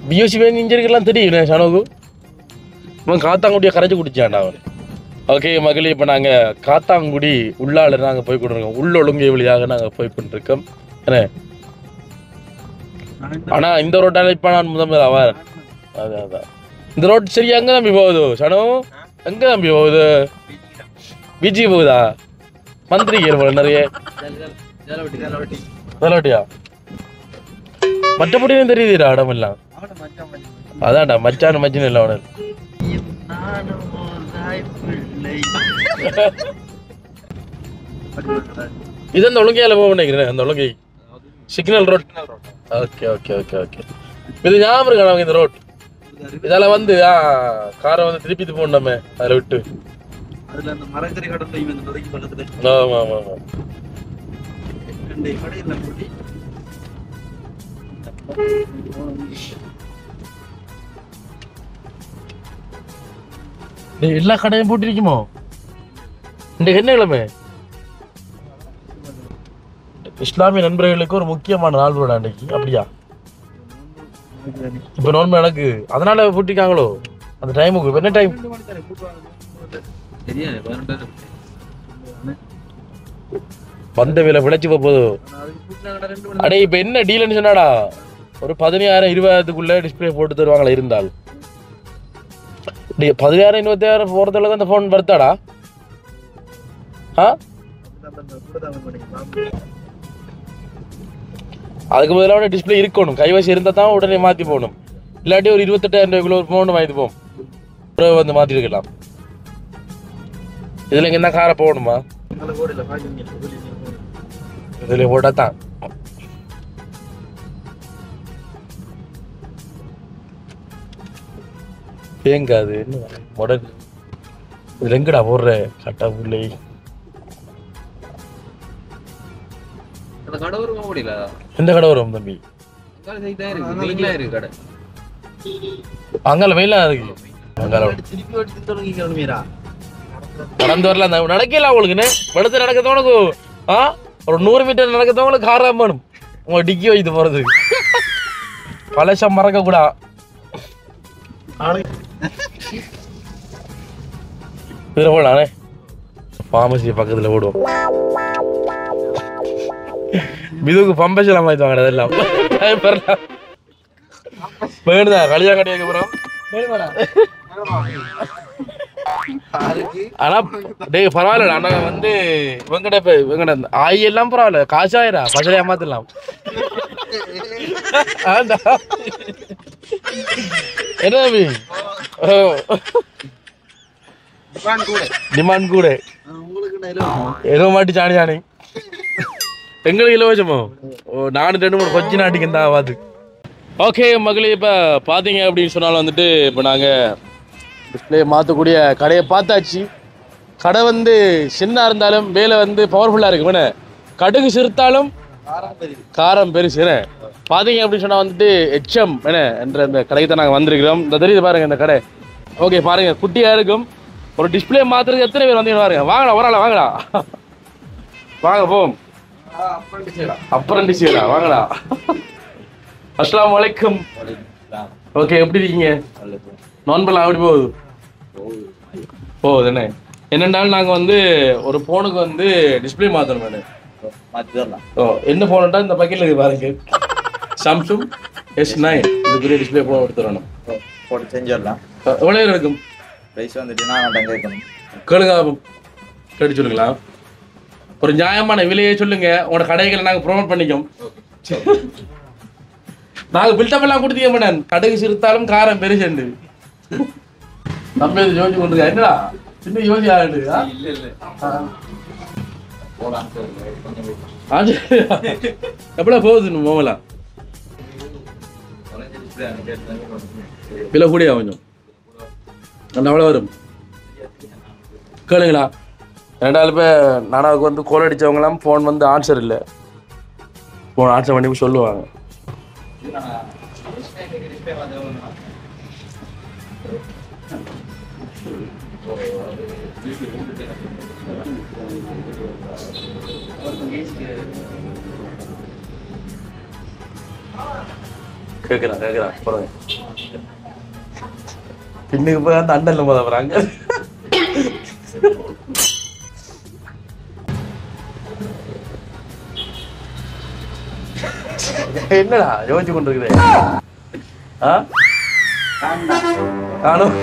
பிஎஸ்சி பேங்க் இன்ஜினியர்லாம் தெரியும் சனோகு. இவன் காத்தாங்குடியை கரைச்சி குடிச்சான்டா அவன். ஓகே மகளே, இப்போ நாங்கள் காத்தாங்குடி உள்ளால நாங்கள் போய் கொண்டிருக்கோம். உள்ள ஒழுங்கை வழியாக நாங்கள் போய் கொண்டிருக்கோம். என்ன ஆனால் இந்த ரோட்டால இப்போ நான் முதல் வரேன். அதான் இந்த ரோட் சரி எங்கே தம்பி போகுது சனோ? எங்கே தம்பி போகுது? பிஜி போகுதா? மந்திரி கேள்வி நிறைய தலைவட்டியா? மற்றபடியும் தெரியுதுடா இடமெல்லாம். அதான்டா மச்சான் மச்சின் இல்லை அவனு. இது அந்த ஒழுங்கையால போக நினைக்கிறேன். அந்த ஒழுங்கை signal road. Okay okay okay okay. இது ஞாபகம் இருக்கா நமக்கு இந்த ரோட்? இதால வந்து காரை வந்து திருப்பி போடணுமே அதில் விட்டு. ஆமா ஆமா ஆமா. எல்லா கடையும் போட்டிருக்குமோ? இந்த என்ன கிழமை இஸ்லாமிய நண்பர்களுக்கு ஒரு முக்கியமான நாள் கூட அன்னைக்கு. அப்படியா? இப்ப நோன்பு எனக்கு அதனால பூட்டிக்காங்களோ அந்த டைமுக்கு? என்ன டைம்? வந்த வேலை விளைச்சி போகுது. அடே இப்ப என்ன டீல்னு சொன்னாடா, ஒரு 16,000-20,000க்குள்ள டிஸ்பிளே போட்டு தருவாங்களா இருந்தால்? 16,000-20,000 போறதுல அந்த போன் வருத்தாடா. அதுக்கு பதிலாக டிஸ்பிளே இருக்கணும், கைவசி இருந்தா தான் உடனே மாத்தி போகணும். இல்லாட்டி ஒரு 28,000 ஒரு போன் வாங்கிட்டு போம் வந்து மாத்தி இருக்கலாம். இதுல இங்க என்ன காரை போகணுமா? இதுல போட்டா தான் தேங்காது முடக்கு. இதுல எங்கடா போடுற கட்டா புள்ளை? எந்த கடை வரும் தம்பி? அங்கால வெயிலா இருக்கு. நடந்து வரலாம், நடக்கல அவங்களுக்கு படுத்து நடக்கத்தவனுக்கு ஒரு 100 மீட்டர் நடக்கத்தவங்களுக்கு காராம வேணும் உங்க டிக்கி வைத்து போறது. பழசம் மறக்க கூடா. இதுல போடலானே ஃபார்மசி பக்கத்துல ஓடுவோம். மிதுக்கு பம்பசலாம் வாங்கிட்டு வாங்க. அதெல்லாம் வேணுதா களியா கட்டியாக்கு அப்புறம். ஆனா டேய் பரவாயில்ல, ஆனா வந்து இவங்கட இவங்கட ஆயி எல்லாம் பரவாயில்ல, காசாயிரா பசலையா மாத்தலாம். என்ன தம்பி டிமாண்ட் கூட ஏதோ மாட்டி சாணி சாணி எங்களுக்கு இலவசமோ? நானும் 2-3 கொஞ்ச நாட்டுக்கு இந்த ஆகாது. ஓகே மகளே, இப்போ பார்த்தீங்க அப்படின்னு சொன்னாலும் வந்துட்டு இப்போ நாங்கள் டிஸ்பிளே மாற்றக்கூடிய கடையை பார்த்தாச்சு. கடை வந்து சின்ன இருந்தாலும் வேலை வந்து பவர்ஃபுல்லாக இருக்கு. வேணே கடுகு சிறுத்தாலும் காரம் பெருசு. என்ன பார்த்தீங்க அப்படின்னு சொன்னால் வந்துட்டு HM என்ன என்ற அந்த கடைக்கு தான் நாங்கள் வந்திருக்கிறோம். இந்த தெரியுது பாருங்கள் இந்த கடை. ஓகே பாருங்கள், குட்டியாக இருக்கும். ஒரு டிஸ்பிளே மாற்றுறதுக்கு எத்தனை பேர் வந்தீங்க பாருங்க. வாங்கடா ஒரு ஆளா, வாங்கடா வாங்க போம். அப்ரண்டிஸ்டா வாங்கடா. அஸ்ஸலாமு அலைக்கும். ஓகே எப்படி இருக்கீங்க? நோன்பெல்லாம் எப்படி போகுது? போகுது என்ன? என்னென்னாலும் நாங்கள் வந்து ஒரு ஃபோனுக்கு வந்து டிஸ்பிளே மாற்றணும். வேணும் என்ன ஃபோனுட்டா இந்த பக்கெட்டில் இருக்கு பாருங்க, சாம்சங் S9 இது பெரிய டிஸ்பிளே ஃபோன் எடுத்துடணும். போட்டு செஞ்சிடலாம். எவ்வளோ நேரம் இருக்கும்? ப்ரைஸ் வந்துட்டு நான் கேட்கணும். கேளுங்க கேட்டு சொல்லுங்களா? ஒரு நியாயமான விலையை சொல்லுங்க. உங்களோட கடைகளை நாங்கள் ப்ரொமோட் பண்ணிக்கோம். நாங்கள் பில்டப் எல்லாம் கொடுத்தீங்க மேடம். கடுகு சிறுத்தாலும் காரம் பெருசு நம்ம இது யோசிச்சு கொண்டிருக்கா? என்னடா இன்னும் யோசி ஆகுது? எப்படா போகுது மோமலா? விலை கூடியா கொஞ்சம் அந்த அவ்வளோ வரும். கேளுங்களா? 2 பேர் நானாவுக்கு வந்து கோல் அடித்தவங்களாம் ஃபோன் வந்து ஆன்சர் இல்லை. ஃபோன் ஆன்சர் பண்ணி சொல்லுவாங்க. கேட்குறா போகிறேன். பின்னுக்கு போய் அந்த அண்டல் போத போகிறாங்க. என்னடா யோசிச்சு கொண்டிருக்குது? காணும்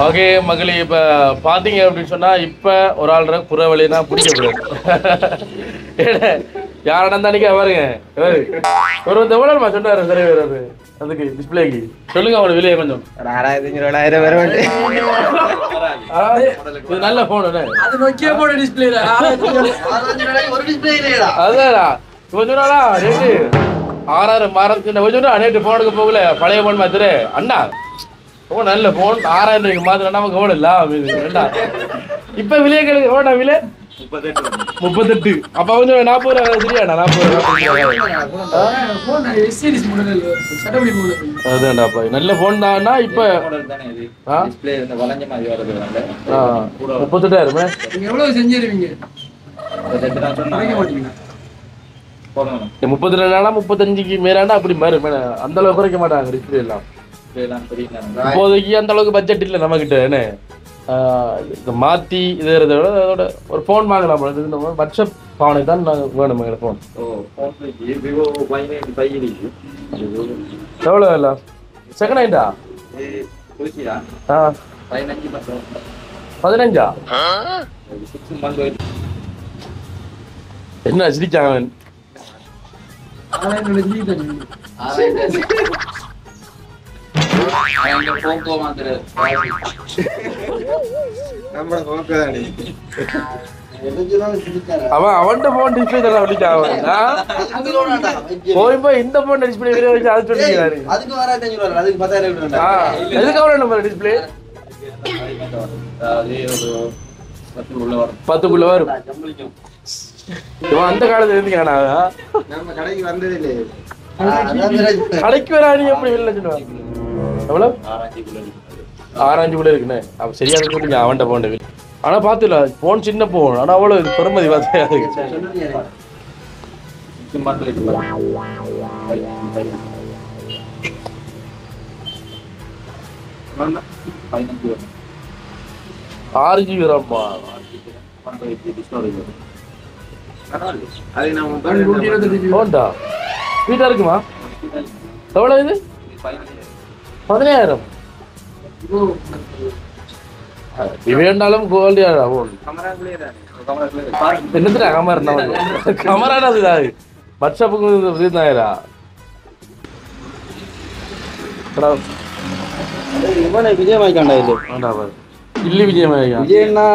ஓகே மகளே, இப்போ பார்த்தீங்க அப்படின்னு சொன்னால் இப்போ ஒரு ஆள் புறவழினா பிடிக்கக்கூடாது. யார் நடந்தானிக்கா பாருங்க. ஒரு எவ்வளோமா சொன்னார் சரி வராது அதுக்கு டிஸ்பிளேக்கு? சொல்லுங்க அவங்களோட விலையை கொஞ்சம். 6,000-7,000 வர வேண்டிய இது நல்ல ஃபோன். அது நோக்கியா போட டிஸ்பிளே ஒரு டிஸ்பிளே இல்லையா? அதான்டா இவன் சொன்னாடா ரேட்டு 6,000 மாறதுக்கு சொன்னா நேற்று ஃபோனுக்கு போகல. பழைய ஃபோன் மாத்துரு அண்ணா. ஓ நல்ல ஃபோன் 6,000 ரூபாய்க்கு மாத்திரம் நமக்கு எவ்வளோ இல்லை. இப்போ விலையை கேளுங்க. எவ்வளோண்ணா விலை? 38. அப்ப கொஞ்சம் 40 சரியாண்ணா 40 சீரிஸ் மாடல் சட்டப்படி மாடல் அதான்டா அப்ப நல்ல போன் தான்னா இப்ப டிஸ்ப்ளே இந்த வளைஞ்ச மாதிரி வரது வந்து 38,000 நீங்க எவ்வளவு செஞ்சிருவீங்க 38 தான் சொன்னா குறைக்க மாட்டீங்க போதும் 32 35க்கு மேலாண்டா அப்படி மாறு அந்த அளவுக்கு குறைக்க மாட்டாங்க டிஸ்பிளே எல்லாம் இதெல்லாம் தெரியல இப்போதைக்கு அந்த அளவுக்கு பட்ஜெட் இல்லை நம்ம கிட்ட என்ன இதை மாற்றி இதோட அதோட ஒரு ஃபோன் வாங்கலாம் வாட்ஸ்அப் ஃபோனை தான் நாங்கள் வேணும் எங்களை ஃபோன் ஓ ஃபோன் விவோ Y95 இருக்கு எவ்வளோ இல்லை செகண்ட் ஹேண்டா இது புரிச்சியா ஆ 15 மட்டும் 15 6 month wait என்ன சிரிச்சாங்க அவன் ஆன்லைன்ல ஜி தான் அங்க போக்கோ மாதிரி நம்ம போக்கோதானே அவன் அவன்கிட்ட ஃபோன் டிஸ்பிளே தான் வலிச்சான் போய் இந்த ஃபோன் டிஸ்பிளே வெளியே வச்சு அதை சொல்லிக்கிறாரு அதுக்கு வராது அதுக்கு 10,000 எதுக்கு அவ்வளோ நம்பர் டிஸ்பிளே அது ஒரு 10 உள்ள வரும் 10க்குள்ள வரும் இவன் அந்த காலத்துல இருந்துக்கானா நம்ம கடைக்கு வந்தது இல்லையே கடைக்கு வரானி எப்படி வெளில சொல்லுவான் எவ்வளோ 6-5 இருக்குண்ணே அப்போ சரியா சொல்லுங்க அவன்கிட்ட போன் ஆனா பாத்துல போன் சின்ன போன் ஆனா அவ்வளவு பெருமதி பார்த்தா ஆறு ஜிபி ரம்மா போன்டா ஸ்பீடா இருக்குமா எவ்வளவு இது 15,000 இவேண்டாலும் குவாலிட்டியா போன் என்னத்துடா கமரா கமராடா அது வாட்ஸ்அப்புக்கு இருந்தாயிரா இவனை விஜயமாய்க்காண்டா இது இல்லி விஜயமாய்க்கா விஜயண்ணா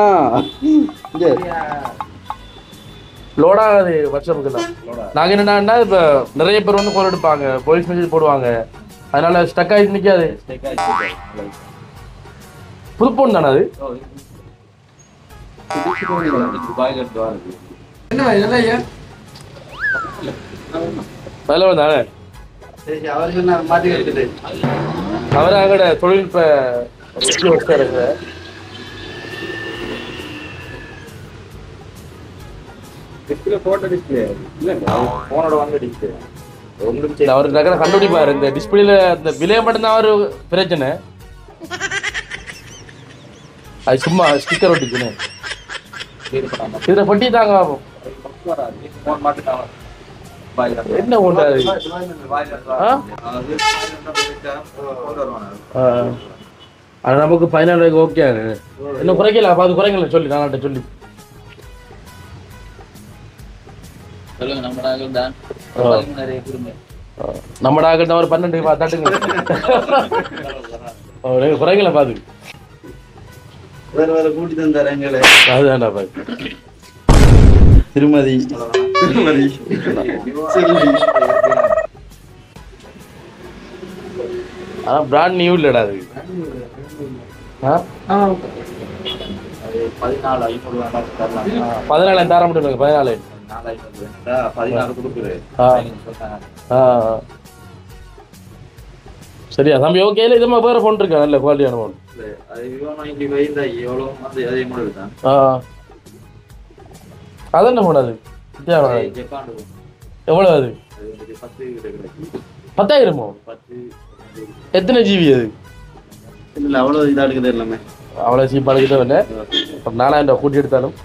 லோட் ஆகாது வாட்ஸ்அப்புக்கு தான் நாங்க என்னன்னா இப்ப நிறைய பேர் வந்து கால் எடுப்பாங்க போலீஸ் மெசேஜ் போடுவாங்க அதனால ஸ்டக் ஆகிட்டு நிக்காது புது போன் தானே அது என்ன இதெல்லாம் ஐயா அதில் வந்தானே அவர் சொன்ன மாத்தி வச்சுட்டு அவராக தொழில்நுட்ப இருக்கு டிஸ்பிளே போட்ட டிஸ்பிளே இல்ல போனோட வாங்க டிஸ்பிளே அவர் நகர கண்டுபிடிப்பாரு இந்த டிஸ்பிளேல இந்த விலைய மட்டும்தான் ஒரு பிரச்சனை அது சும்மா ஸ்டிக்கர் ஒட்டிச்சுன்னு இதுல பட்டி தாங்க என்ன பண்றாரு அது நமக்கு 14 ஓகே இன்னும் குறைக்கல அது குறைக்கல சொல்லி நான் சொல்லி சொல்லுங்க நம்ம நாங்கள் தான் நிறைய குடும்ப நம்ம டாக்டர் ஒரு 12 தட்டுங்க குறைக்கல பாது வேற கூட்டி தந்தாரு எங்களை அதுதான்டா பாது திருமதி ஆனா பிராண்ட் நியூ இல்லடா அது 14 தர முடியும் 14 சரியா தம்பி ஓகே இது மாதிரி வேற போன் இருக்கா நல்ல குவாலிட்டியான போன் அதென்ன போன் அது எவ்வளவு அது 10,000 எத்தனை ஜிபி அது இல்ல அவ்வளவு இதா எடுக்குது எல்லாமே அவ்வளவு சீப்பா எடுக்கவே இல்லை ஒரு 4,000 கூட்டி எடுத்தாலும்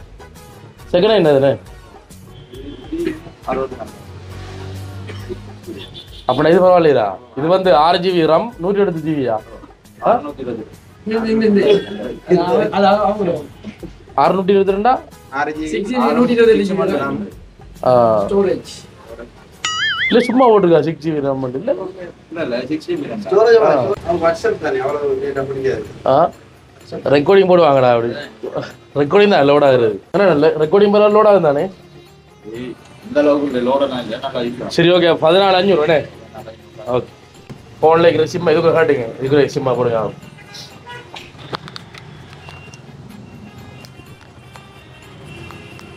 செகண்ட் ஹேண்ட் அதுண்ணே அப்படின்னா இது பரவாயில்லையா இது வந்து 6 ஜிபி RAM 120 ஜிபியா 622 இல்ல சும்மா ஓட்டுக்கா 6 ஜிபி RAM இல்ல ரெக்கார்டிங் போடுவாங்கடா அப்படி ரெக்கார்டிங் தான் லோட் ஆகுறது ரெக்கார்டிங் போற லோட் ஆகுது தானே சரி ஓகே 14,500 ஓகே போன்ல இருக்கிற சிம்மா இதுக்கு காட்டுங்க இதுக்கு சிம்மா போடுங்க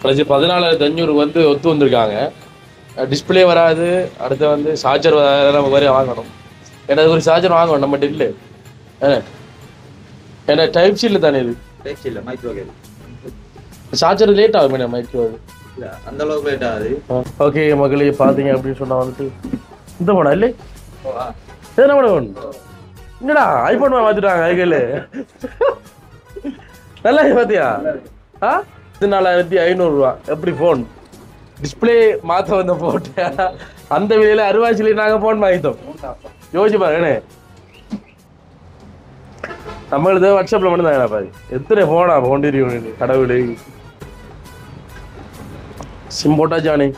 ப்ளஸ் 14,500 வந்து ஒத்து வந்திருக்காங்க. டிஸ்பிளே வராது, அடுத்து வந்து சார்ஜர் நம்ம வரைய வாங்கணும். ஏன்னா ஒரு சார்ஜர் வாங்கணும் நம்ம டில்லு. ஏன்னா டைப் சீல தானே இது, டைப் இல்ல மைக்ரோ கேபிள். சார்ஜர் லேட் ஆகும் மைக்ரோ. இல்ல அந்த அளவுக்கு லேட் ஆகுது. ஓகே மக்களே, பார்த்தீங்க அப்படின்னு சொன்னா வந்துட்டு இந்த போனா இல்லை என்ன பண்ண என்னடா ஐபோன் மாத்திட்டாங்க ஐகையில. நல்லா பாத்தியா? 4,500 எப்படி போன் டிஸ்பிளே மாத்த வந்த போட்டு அந்த விலையில அருவாச்சிலே நாங்க போன் வாங்கிட்டோம். யோசிச்சு பாருங்க, நம்மளுக்கு வாட்ஸ்அப்ல மட்டும் தான் பாரு எத்தனை போனா போண்டிருக்கீங்க கடவுளே. சிம் போட்டா ஜானி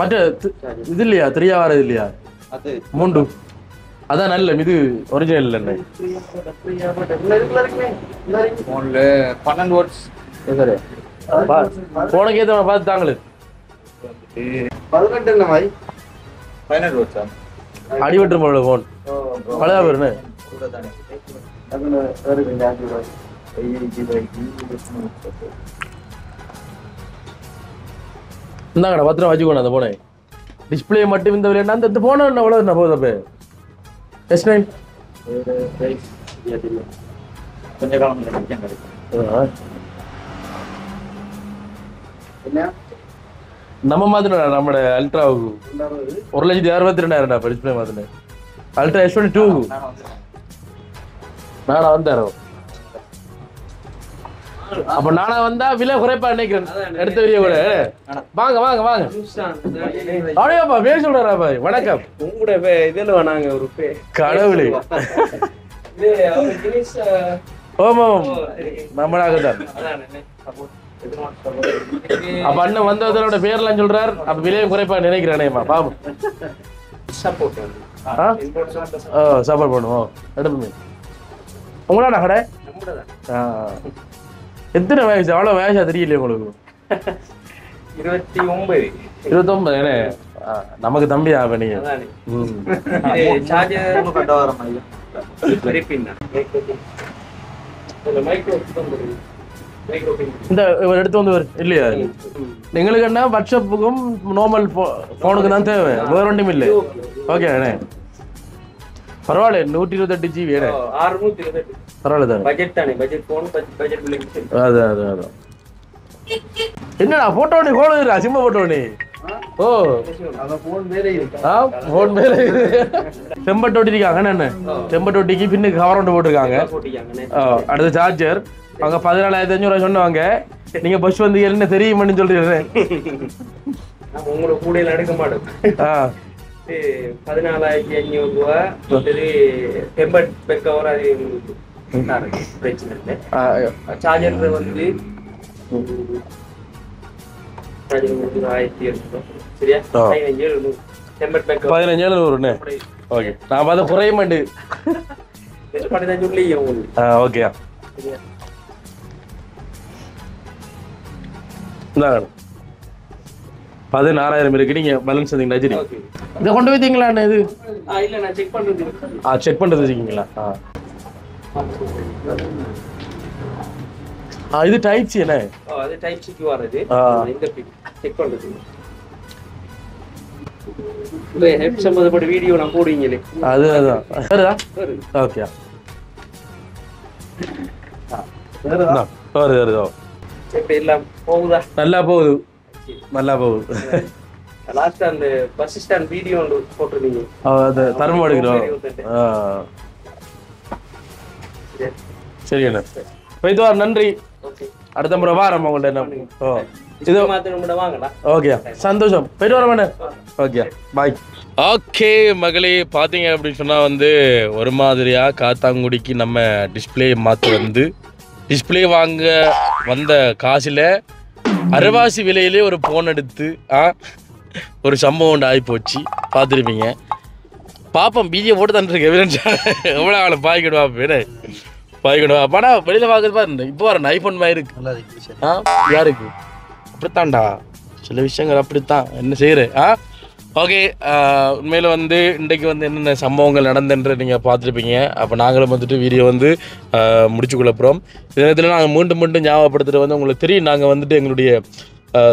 மற்ற இது இல்லையா 3 வரது இல்லையா? அது 3 அதான் நல்ல இது ஒரிஜினல் இல்ல. போன்ல 12 வாட்ஸ் எதரே போனுக்கு ஏத்த பார்த்து தாங்களே 18 இல்ல பாய் 15 வாட்ஸா அடிபட்டு போன போன் பழைய பேருன்னு இந்தாங்கடா 10 ரூபா வச்சுக்கோண்ணா அந்த போனை. டிஸ்பிளே மட்டும் இந்த விளையாண்டா அந்த போன எவ்வளோ என்ன போகுது அப்போ S9 கொஞ்ச காலம் கிடைக்கும். நம்ம மாதிரி நம்மளோட அல்ட்ராவுக்கு 1,62,000 டிஸ்பிளே மாதிரி அல்ட்ரா S22 நானா வந்தாரோ. அப்ப நானா வந்தா விலை குறைப்பா நினைக்கிறேன். எடுத்த வீடியோ கூட வாங்க வாங்க வாங்க அப்படியேப்பா பேச சொல்றாப்பா. வணக்கம். உங்களோட இதுல வேணாங்க ஒரு கடவுளே. ஓமாம் நம்மளாக தான். அப்ப அண்ணன் வந்ததோட பேர்லாம் சொல்றார். அப்ப விலையும் குறைப்பா நினைக்கிறேனேம்மா பாபு. சப்போர்ட் சப்போர்ட் பண்ணுவோம். எடுப்புமே உங்களா கடை எத்தனை வயசு? அவ்வளோ வயசா தெரியலையே உங்களுக்கு? 29 ஏன்னா நமக்கு தம்பி ஆக நீங்க. இந்த எடுத்து வந்து இல்லையா எங்களுக்கு என்ன வாட்ஸ்அப்புக்கும் நார்மல் போனுக்கு தான் தேவை, வேற ஒன்றும் இல்லை. ஓகே அண்ணே பரவாயில்ல. 128 GB பரவாயில்ல தானே. பட்ஜெட் தானே, பட்ஜெட் போன் பட்ஜெட் பில்லிங். அதான் என்னடா போட்டோ நீ கோடுறா சிம்ம போட்டோ நீ. ஓ போன் மேலே இருக்கு. போன் மேலே செம்பட்டு ஒட்டிருக்காங்க. என்ன செம்பட்டு ஒட்டிக்கு பின்னுக்கு கவர் ஒன்று போட்டிருக்காங்க. அடுத்த சார்ஜர் அவங்க 14,500 சொன்னவங்க. நீங்க பஸ் வந்து என்ன தெரியுமான்னு சொல்றீங்க. உங்களோட கூட எடுக்க மாட்டோம். 14,500 டெம்பர்ட் பேக் கவர். அது பிரச்சனை இல்லை. சார்ஜர் வந்து 1,800 சரியா? 15,700 டெம்பர்ட் பேக் 15,700. ஓகே நான் பார்த்த குறைய மாட்டேன். 15,000 உங்களுக்கு. ஓகே இந்தாங்க 16,000 இருக்கு. நீங்க பேலன்ஸ் வந்தீங்களா? சரி இதை கொண்டு வைத்தீங்களா? இது இல்ல நான் செக் பண்றது. செக் பண்றது வச்சுக்கீங்களா? இது டைப் சி என்ன? அது டைப் சிக்கு வரது. இந்த பிக் செக் பண்றது. இல்ல ஹெட் சம்பந்தப்பட்ட வீடியோ நான் போடுவீங்களே அதுதான் வருதா? ஓகே வருதோ இப்ப எல்லாம் போகுதா? நல்லா போகுது நல்லா போகுது. லாஸ்ட் அந்த பஸ் ஸ்டாண்ட் வீடியோ ஒன்று போட்டிருந்தீங்க. அது தரமா எடுக்கிறோம். சரி அண்ணா போயிட்டு வர. நன்றி. அடுத்த முறை வாரம் உங்கள்ட்ட என்ன இது வாங்கலாம். ஓகே சந்தோஷம். போயிட்டு வரேன். Okay bye. ஓகே மகளே, பார்த்தீங்க அப்படின்னு சொன்னால் வந்து ஒரு மாதிரியாக காத்தாங்குடிக்கு நம்ம டிஸ்பிளே மாற்ற வந்து டிஸ்பிளே வாங்க வந்த காசில் அரைவாசி விலையிலே ஒரு ஃபோன் எடுத்து ஒரு சம்பவம் ஒன்று ஆகி போச்சு. பார்த்துருப்பீங்க. பார்ப்போம் பிஜியை போட்டு தந்துருக்கு எவிடன்ஸா எவ்வளோ ஆளை பாய்க்கிடுவா பேரு பாய்க்கிடுவா. அப்படா வெளியில் பார்க்குறது பாரு. இப்போ வரேன் ஐஃபோன் மாதிரி இருக்கு. யாருக்கு அப்படித்தான்டா சில விஷயங்கள் அப்படித்தான். என்ன செய்யற ஓகே, உண்மையில் வந்து இன்றைக்கு வந்து என்னென்ன சம்பவங்கள் நடந்துன்ற நீங்கள் பார்த்துருப்பீங்க. அப்போ நாங்களும் வந்துட்டு வீடியோ வந்து முடிச்சுக்கொள்ள போகிறோம். இந்த நேரத்தில் நாங்கள் மீண்டும் ஞாபகப்படுத்திட்டு வந்து உங்களுக்கு தெரியும், நாங்கள் வந்துட்டு எங்களுடைய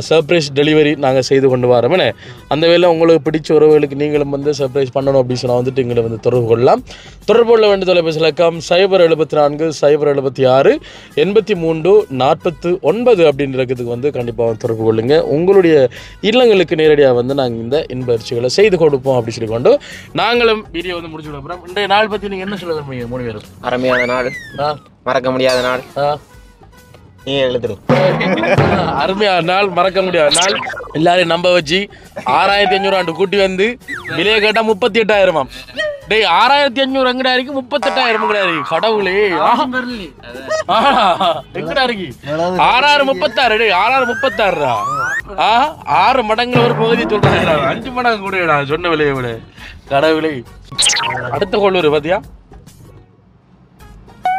சர்ப்ரைஸ் டெலிவரி நாங்கள் செய்து கொண்டு வரோமே. அந்த வேலை உங்களுக்கு பிடிச்ச உறவுகளுக்கு நீங்களும் வந்து சர்ப்ரைஸ் பண்ணணும் அப்படின்னு சொன்னால் வந்துட்டு எங்களை வந்து தொடர்பு கொள்ளலாம். தொடர்பு கொள்ள வேண்டிய தொலைபேசி இலக்கம் 074 076 83 49 அப்படின்றதுக்கு வந்து கண்டிப்பாக தொடர்பு கொள்ளுங்க. உங்களுடைய இல்லங்களுக்கு நேரடியாக வந்து நாங்கள் இந்த இன்பயிற்சிகளை செய்து கொடுப்போம் அப்படின்னு சொல்லி கொண்டு நாங்களும் வீடியோ வந்து முடிச்சு கொடுப்போம். இன்றைய நாள் பற்றி நீங்கள் என்ன சொல்ல விரும்புறீங்க 3 பேரும்? அருமையான நாள், மறக்க முடியாத நாள். நீங்க எழுதுறோம் அருமையான நாள், மறக்க முடியாத நாள். எல்லாரையும் நம்ப வச்சு 6500 கூட்டி வந்து விலையை கேட்டா 38,000. டேய் 6500 எங்கடா இருக்கு, 38,000 எங்கடா இருக்கு? கடவுளே, எங்கடா இருக்கு? 6636. டேய் 6636. 6 மடங்குல ஒரு பகுதி சொல்றேன், 5 மடங்கு கூட சொன்ன விலையை விட. கடவுளே, அடுத்த கொள்ளூர் பாத்தியா?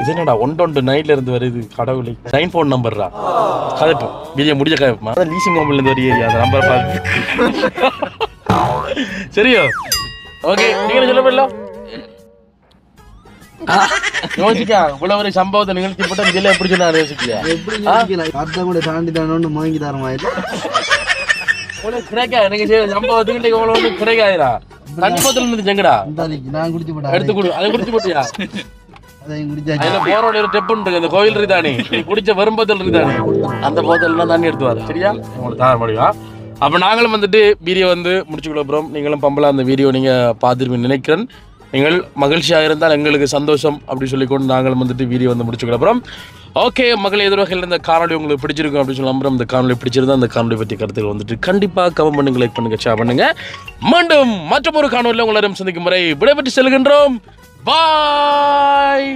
இது என்னடா 129 இருந்து வருது? கடவுளை, 9 ஃபோன் நம்பர்ரா. கதைப்போம் வீடியோ முடிஞ்ச கதைப்போம். அதான் லீசிங் மொபைல் இருந்து வரையே அந்த நம்பரை பார்த்து. சரியோ? ஓகே, நீங்க சொல்ல போயிடல யோசிக்கா. இவ்வளவு ஒரு சம்பவத்தை நிகழ்ச்சி போட்டு இதில் எப்படி சொன்னா யோசிக்கலையா? கூட தாண்டி தானு வாங்கி தரமா கிடைக்கா எனக்கு செய்ய சம்பவத்துக்கு இவ்வளவு கிடைக்காதுடா. கண்டிப்பத்தில் இருந்து செங்கடா நான் குடிச்சு போட்டேன். எடுத்து கொடு. அதை குடிச்சு போட்டியா? போரோட ஒரு டெப் இருக்கு, அந்த கோயில் இருக்குதானே, குடிச்ச வரும்போதல் இருக்குதானே, அந்த போதல்லாம் தண்ணி எடுத்து வர. சரியா? உங்களுக்கு தர முடியும். அப்போ நாங்களும் வந்துட்டு வீடியோ வந்து முடிச்சுக்கொள்ள போகிறோம். நீங்களும் பம்பலாம் அந்த வீடியோ நீங்கள் பார்த்துருப்பீங்க நினைக்கிறேன். நீங்கள் மகிழ்ச்சியாக இருந்தால் எங்களுக்கு சந்தோஷம் அப்படின்னு சொல்லிக்கொண்டு நாங்களும் வந்துட்டு வீடியோ வந்து முடிச்சுக்கொள்ள போகிறோம். ஓகே மக்களை, எதிர்வகையில் இந்த காணொலி உங்களுக்கு பிடிச்சிருக்கும் அப்படின்னு சொல்லி நம்புறோம். இந்த காணொலி பிடிச்சிருந்தா அந்த காணொலி பற்றி கருத்துக்கள் வந்துட்டு கண்டிப்பாக கமெண்ட் பண்ணுங்க, லைக் பண்ணுங்க, ஷேர் பண்ணுங்க. மீண்டும் மற்றொரு காணொலியில் உங்களிடம் சந்திக்கும் முறை விடைபெற்று செல்கின்றோம். பாய்.